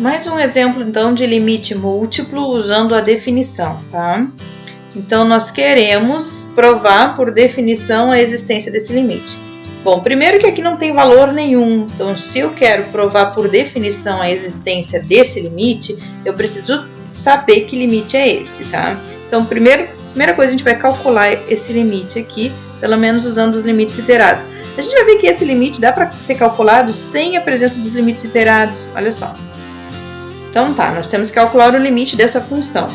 Mais um exemplo, então, de limite múltiplo usando a definição, tá? Então, nós queremos provar por definição a existência desse limite. Bom, primeiro que aqui não tem valor nenhum, então se eu quero provar por definição a existência desse limite, eu preciso saber que limite é esse, tá? Então, primeira coisa, a gente vai calcular esse limite aqui, pelo menos usando os limites iterados. A gente vai ver que esse limite dá para ser calculado sem a presença dos limites iterados, olha só. Então tá, nós temos que calcular o limite dessa função.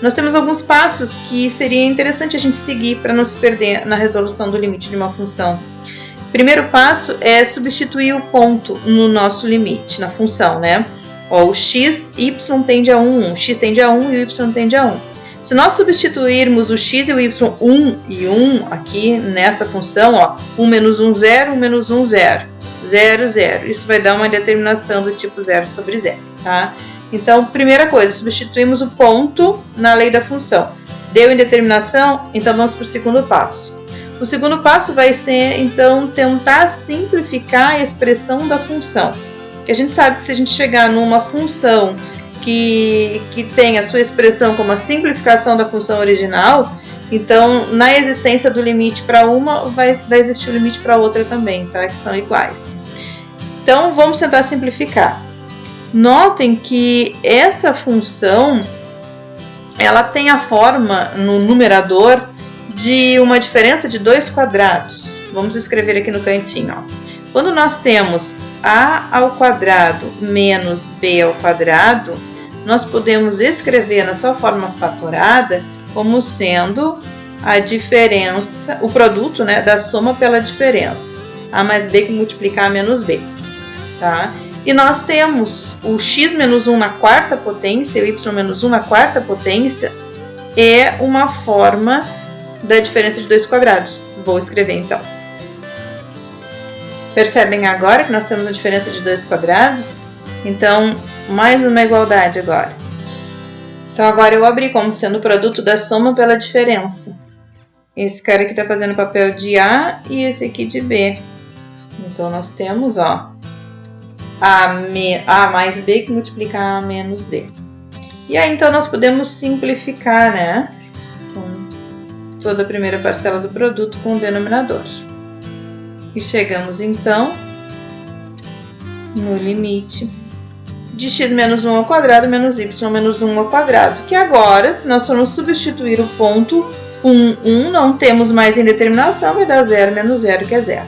Nós temos alguns passos que seria interessante a gente seguir para não se perder na resolução do limite de uma função. Primeiro passo é substituir o ponto no nosso limite, na função, né? Ó, o x, y tende a 1, 1. X tende a 1 e o y tende a 1. Se nós substituirmos o x e o y 1 e 1 aqui nesta função, ó, 1 menos 1, 0, 1 menos 1, 0, 0, 0. Isso vai dar uma determinação do tipo 0 sobre 0, tá? Então, primeira coisa, substituímos o ponto na lei da função. Deu indeterminação? Então vamos para o segundo passo. O segundo passo vai ser, então, tentar simplificar a expressão da função. Porque a gente sabe que se a gente chegar numa função que tem a sua expressão como a simplificação da função original, então, na existência do limite para uma, vai existir o limite para outra também, tá? Que são iguais. Então, vamos tentar simplificar. Notem que essa função, ela tem a forma, no numerador, de uma diferença de 2 quadrados. Vamos escrever aqui no cantinho, ó. Quando nós temos a ao quadrado menos b ao quadrado, nós podemos escrever na sua forma fatorada como sendo a diferença, o produto, né, da soma pela diferença. A mais b que multiplicar a menos b, tá? E nós temos o x menos 1 na quarta potência e o y menos 1 na quarta potência é uma forma da diferença de 2 quadrados. Vou escrever então. Percebem agora que nós temos a diferença de 2 quadrados? Então, mais uma igualdade agora. Então, agora eu abri como sendo o produto da soma pela diferença. Esse cara aqui está fazendo o papel de A e esse aqui de B. Então, nós temos, ó, A mais B que multiplica A menos B. E aí, então, nós podemos simplificar, né? Toda a primeira parcela do produto com o denominador. E chegamos, então, no limite de x menos 1 ao quadrado menos y menos 1 ao quadrado. Que agora, se nós formos substituir o ponto 1, 1, não temos mais indeterminação, vai dar 0 menos 0, que é 0.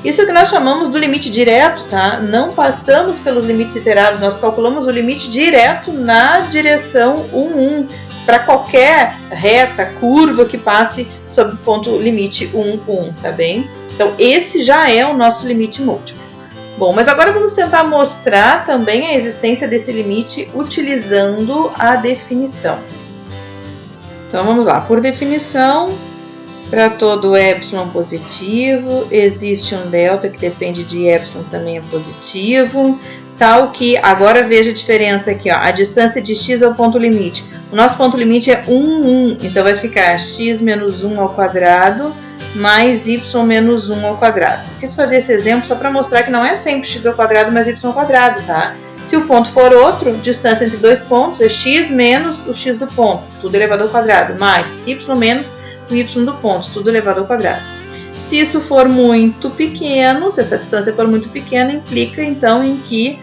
Isso é o que nós chamamos do limite direto, tá? Não passamos pelos limites iterados, nós calculamos o limite direto na direção 1, 1. Para qualquer reta, curva que passe sobre o ponto limite 1, 1, tá bem? Então, esse já é o nosso limite múltiplo. Bom, mas agora vamos tentar mostrar também a existência desse limite utilizando a definição. Então, vamos lá. Por definição, para todo epsilon positivo, existe um delta que depende de epsilon também é positivo, tal que, agora veja a diferença aqui, ó, a distância de x ao ponto limite. O nosso ponto limite é 1, 1, então vai ficar x menos 1 ao quadrado mais y menos 1 ao quadrado. Quis fazer esse exemplo só para mostrar que não é sempre x ao quadrado mais y ao quadrado, tá? Se o ponto for outro, distância entre dois pontos é x menos o x do ponto, tudo elevado ao quadrado, mais y menos o y do ponto, tudo elevado ao quadrado. Se isso for muito pequeno, se essa distância for muito pequena, implica então em que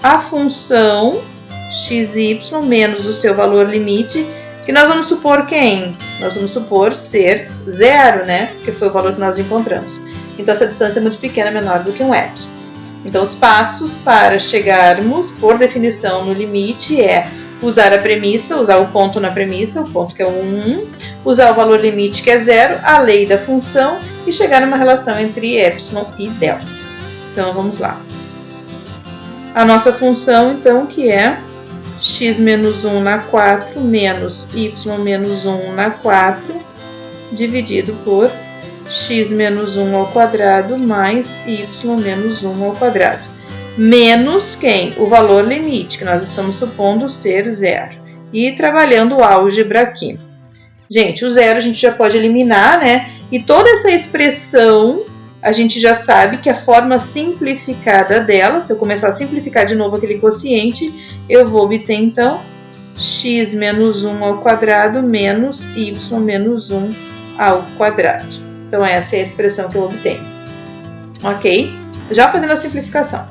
a função xy menos o seu valor limite, que nós vamos supor quem? Nós vamos supor ser 0, né? Que foi o valor que nós encontramos. Então, essa distância é muito pequena, menor do que um epsilon. Então, os passos para chegarmos, por definição, no limite é usar a premissa, usar o ponto na premissa, o ponto que é o 1, usar o valor limite que é 0, a lei da função e chegar numa relação entre epsilon e delta. Então, vamos lá. A nossa função, então, que é x menos 1 na 4 menos y menos 1 na 4 dividido por x menos 1 ao quadrado mais y menos 1 ao quadrado. Menos quem? O valor limite, que nós estamos supondo ser 0. E trabalhando o álgebra aqui. Gente, o 0 a gente já pode eliminar, né? E toda essa expressão a gente já sabe que a forma simplificada dela, se eu começar a simplificar de novo aquele quociente, eu vou obter então x menos 1 ao quadrado menos y menos 1 ao quadrado. Então essa é a expressão que eu obtenho. Ok? Já fazendo a simplificação.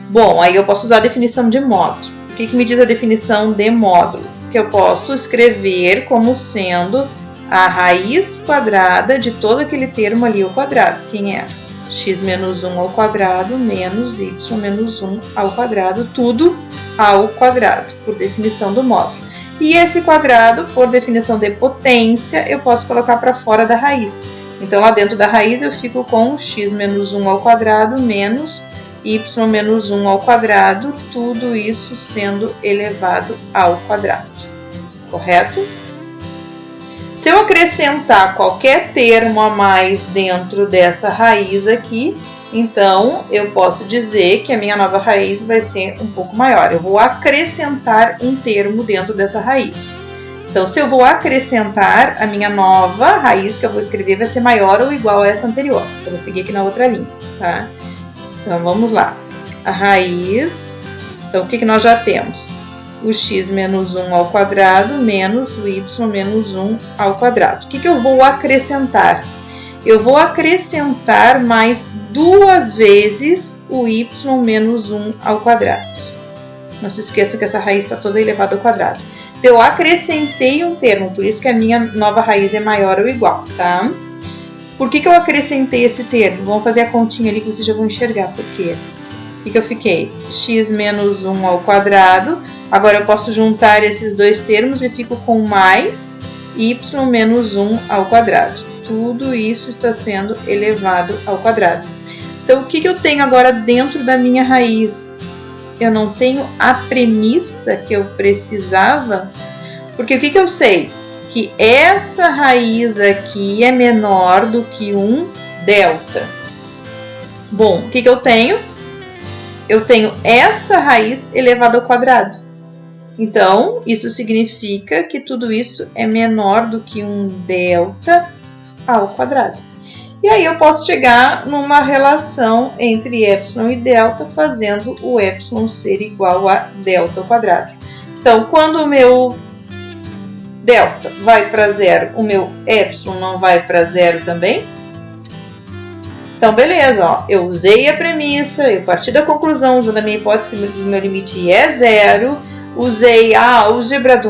Bom, aí eu posso usar a definição de módulo. O que me diz a definição de módulo? Que eu posso escrever como sendo a raiz quadrada de todo aquele termo ali ao quadrado. Quem é? X menos 1 ao quadrado menos y menos 1 ao quadrado, tudo ao quadrado, por definição do módulo. E esse quadrado, por definição de potência, eu posso colocar para fora da raiz. Então, lá dentro da raiz eu fico com x menos 1 ao quadrado menos y menos 1 ao quadrado, tudo isso sendo elevado ao quadrado. Correto? Se eu acrescentar qualquer termo a mais dentro dessa raiz aqui, então eu posso dizer que a minha nova raiz vai ser um pouco maior. Eu vou acrescentar um termo dentro dessa raiz. Então, se eu vou acrescentar, a minha nova raiz que eu vou escrever vai ser maior ou igual a essa anterior. Eu vou seguir aqui na outra linha, tá? Então, vamos lá. A raiz, então o que nós já temos? O x menos 1 ao quadrado menos o y menos 1 ao quadrado. O que eu vou acrescentar? Eu vou acrescentar mais 2 vezes o y menos 1 ao quadrado. Não se esqueça que essa raiz está toda elevada ao quadrado. Então, eu acrescentei um termo, por isso que a minha nova raiz é maior ou igual, tá? Por que eu acrescentei esse termo? Vamos fazer a continha ali que vocês já vão enxergar por quê. O que eu fiquei? X menos 1 ao quadrado. Agora eu posso juntar esses dois termos e fico com mais y menos 1 ao quadrado. Tudo isso está sendo elevado ao quadrado. Então, o que eu tenho agora dentro da minha raiz? Eu não tenho a premissa que eu precisava, porque o que eu sei? Que essa raiz aqui é menor do que um delta. Bom, o que eu tenho? Eu tenho essa raiz elevada ao quadrado. Então, isso significa que tudo isso é menor do que um delta ao quadrado. E aí eu posso chegar numa relação entre epsilon e delta, fazendo o epsilon ser igual a delta ao quadrado. Então, quando o meu delta vai para zero, o meu epsilon não vai para zero também? Então, beleza, ó, eu usei a premissa, eu parti da conclusão usando a minha hipótese que o meu limite é zero, usei a álgebra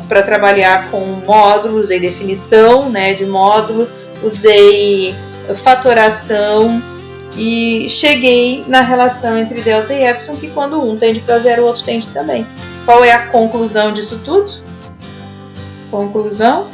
para trabalhar com módulo, usei definição, né, de módulo, usei fatoração e cheguei na relação entre delta e epsilon, que quando um tende para zero, o outro tende também. Qual é a conclusão disso tudo? Conclusão: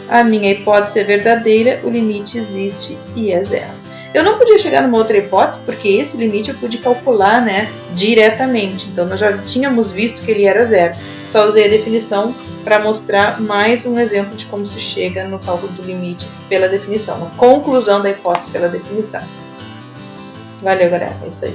a minha hipótese é verdadeira, o limite existe e é zero. Eu não podia chegar numa outra hipótese, porque esse limite eu pude calcular, né, diretamente. Então, nós já tínhamos visto que ele era zero. Só usei a definição para mostrar mais um exemplo de como se chega no cálculo do limite pela definição. A conclusão da hipótese pela definição. Valeu, galera. É isso aí.